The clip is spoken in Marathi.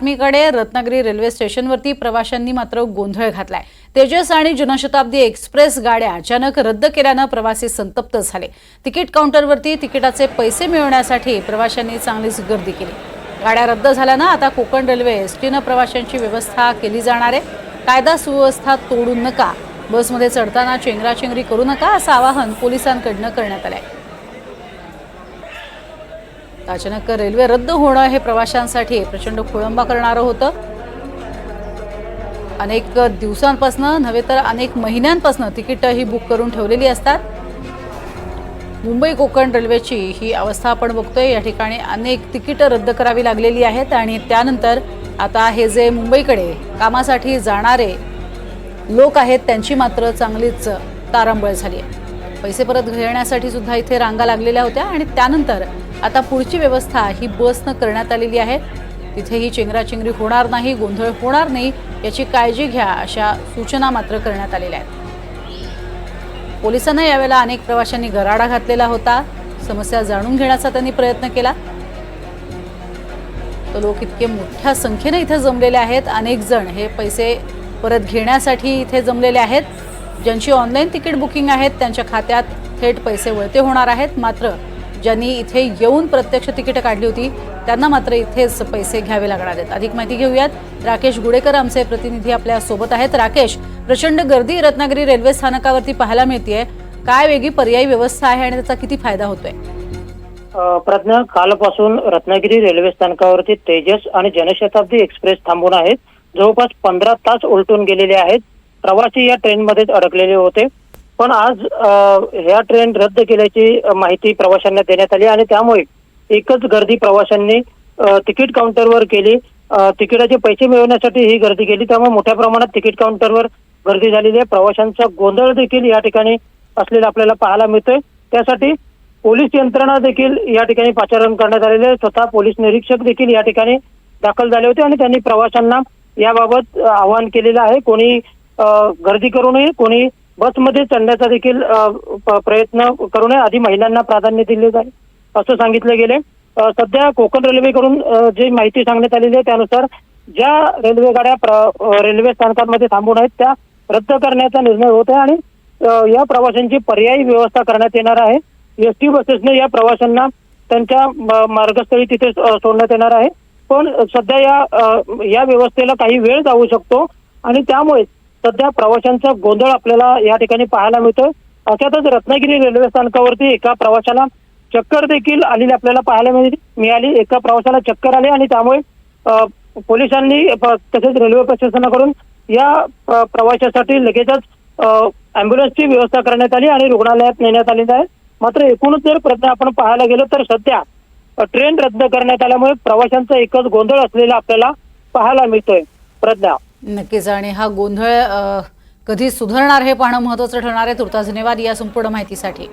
बातमीकडे रत्नागिरी रेल्वे स्टेशनवरती प्रवाशांनी मात्र गोंधळ घातलाय। तेजस आणि जनशताब्दी एक्सप्रेस गाड्या अचानक रद्द केल्याने प्रवासी संतप्त झाले। तिकीट काउंटरवरती तिकिटाचे पैसे मिळवण्यासाठी प्रवाशांनी चांगलीच गर्दी केली। गाड्या रद्द झाल्याने आता कोकण रेल्वे एसटीने प्रवाशांची व्यवस्था केली जाणार आहे। कायदा सुव्यवस्था तोडू नका, बसमध्ये चढताना चेंगराचेंगरी करू नका असं आवाहन पोलिसांकडून करण्यात आलंय। अचानक रेल्वे रद्द होणं हे प्रवाशांसाठी प्रचंड खोळंबा करणारं होतं। अनेक दिवसांपासून नव्हे तर अनेक महिन्यांपासून तिकीट ही बुक करून ठेवलेली असतात। मुंबई कोकण रेल्वेची ही अवस्था आपण बघतोय। या ठिकाणी अनेक तिकीट रद्द करावी लागलेली आहेत आणि त्यानंतर आता हे जे मुंबईकडे कामासाठी जाणारे लोक आहेत त्यांची मात्र चांगलीच तारांबळ झाली आहे। पैसे परत घेण्यासाठी सुद्धा इथे रांगा लागलेल्या होत्या आणि त्यानंतर आता पुढची व्यवस्था ही बसने करण्यात आलेली आहे। तिथेही चेंगराचेंगरी होणार नाही, गोंधळ होणार नाही याची काळजी घ्या अशा सूचना मात्र करण्यात आलेल्या आहेत। पोलिसांना यावेळेला अनेक प्रवाशांनी गराडा घातलेला होता। समस्या जाणून घेण्याचा त्यांनी प्रयत्न केला। तो लोक इतके मोठ्या संख्येने इथे जमलेले आहेत। अनेक जण हे पैसे परत घेण्यासाठी इथे जमलेले आहेत। ज्यांची ऑनलाईन तिकीट बुकिंग आहेत त्यांच्या खात्यात थेट पैसे वळते होणार आहेत। मात्र ज्यांनी इथे येऊन प्रत्यक्ष तिकीट काढली होती त्यांना मात्र इथेच पैसे घ्यावे लागणार आहेत। अधिक माहिती घेऊयात। राकेश गुडेकर आमचे प्रतिनिधी आपल्या सोबत आहेत। राकेश, प्रचंड गर्दी रत्नागिरी रेल्वे स्थानकावरती पाहायला मिळतेय। काय वेगळी पर्यायी व्यवस्था आहे आणि त्याचा किती फायदा होतोय? प्रज्ञा, कालपासून रत्नागिरी रेल्वे स्थानकावरती तेजस आणि जनशताब्दी एक्सप्रेस थांबून आहेत। जवळपास 15 तास उलटून गेलेले आहेत। प्रवासी या ट्रेनमध्येच अडकलेले होते, पण आज ह्या ट्रेन रद्द केल्याची माहिती प्रवाशांना देण्यात आली आणि त्यामुळे एकच गर्दी प्रवाशांनी तिकीट काउंटरवर केली। तिकिटाचे पैसे मिळवण्यासाठी ही गर्दी केली, त्यामुळे मोठ्या प्रमाणात तिकीट काउंटरवर गर्दी झालेली आहे। प्रवाशांचा गोंधळ देखील या ठिकाणी असलेला आपल्याला पाहायला मिळतोय। त्यासाठी पोलीस यंत्रणा देखील या ठिकाणी पाचारण करण्यात आलेले आहे। स्वतः पोलीस निरीक्षक देखील या ठिकाणी दाखल झाले होते आणि त्यांनी प्रवाशांना याबाबत आवाहन केलेलं आहे। कोणी गर्दी करू नये, कोणी बसमध्ये चढण्याचा देखील प्रयत्न करू नये, आधी महिलांना प्राधान्य दिले जाईल असं सांगितलं गेले। सध्या कोकण रेल्वेकडून जी माहिती सांगण्यात आलेली आहे त्यानुसार ज्या रेल्वे गाड्या रेल्वे स्थानकांमध्ये थांबून आहेत त्या रद्द करण्याचा निर्णय होत आहे आणि या प्रवाशांची पर्यायी व्यवस्था करण्यात येणार आहे। एसटी बसेसने या प्रवाशांना त्यांच्या मार्गस्थळी तिथे सोडण्यात येणार आहे, पण सध्या या व्यवस्थेला काही वेळ जाऊ शकतो आणि त्यामुळे सध्या प्रवाशांचा गोंधळ आपल्याला या ठिकाणी पाहायला मिळतोय। अशातच रत्नागिरी रेल्वे स्थानकावरती एका प्रवाशाला चक्कर देखील आलेली आपल्याला पाहायला मिळाली। एका प्रवाशाला चक्कर आली आणि त्यामुळे पोलिसांनी तसेच रेल्वे प्रशासनाकडून या प्रवाशासाठी लगेचच अँब्युलन्सची व्यवस्था करण्यात आली आणि रुग्णालयात नेण्यात आलेली आहे। मात्र एकूणच जर प्रश्न आपण पाहायला गेलो तर सध्या ट्रेन रद्द करण्यात आल्यामुळे प्रवाशांचा एकच गोंधळ असलेला आपल्याला पाहायला मिळतोय। प्रज्ञा, नक्कीच, आणि हा गोंधळ कधी सुधारणार हे पाहणं महत्त्वाचं ठरणार आहे। तुर्तास धन्यवाद या संपूर्ण माहितीसाठी।